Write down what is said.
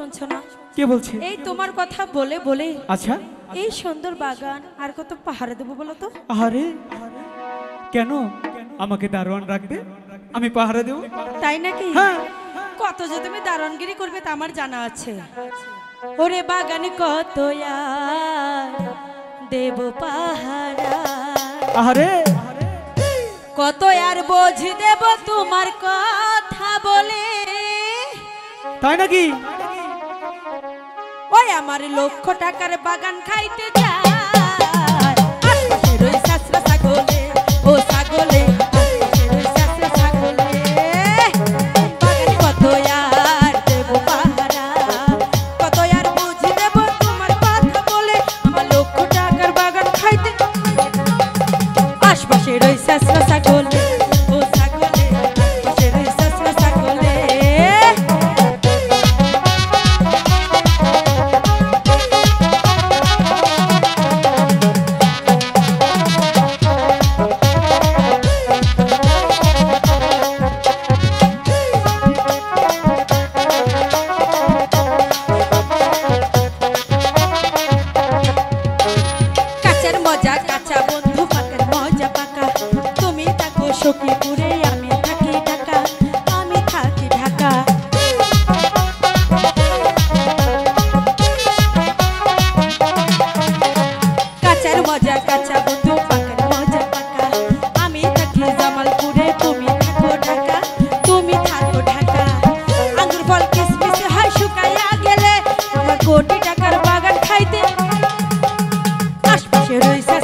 শুনছো না? কে বলছে? এই তোমার কথা বলে বলে আচ্ছা এই সুন্দর বাগান আর কত পাহাড়ে দেবো বলো তো? আরে কেন আমাকে দারোয়ান রাখবে, আমি পাহারা দেব। তাই নাকি? হ্যাঁ। কত যে তুমি দারোয়ানগিরি করবে তা আমার জানা আছে। ওরে বাগানে কত আর দেব পাহারা, আরে কত আর বোঝি দেব তোমার কথা বলে। তাই নাকি? ওই আমার লক্ষ টাকার বাগান খাইতে যায় আশপাশের ওই শাস্ত্রা ছাগলে, ও ছাগলে আশপাশের ওই শাস্ত্রা ছাগলে। বাগানে কত আর দেব পাহারা, কত আর বুঝি দেব তোমার কথা বলে। আমার লক্ষ টাকার বাগান খাইতে আশপাশের ওই শাস্ত্রা ছাগলে, ও ছাগলে আশপাশের ওই শাস্ত্রা ছাগলে। সখীপুরে আমি থাকি ঢাকা, আমি থাকি ঢাকা। কাঁচার মজা কাঁচা বন্ধু, পাকার মজা পাকা। আমি থাকি জামালপুরে, তুমি থাকো ঢাকা, তুমি থাকো ঢাকা। আঙ্গুর ফল কিসমিস হয় শুকাইয়া গেলে, আমার কোটি টাকার বাগান খাইতে আশপাশে রয়েছে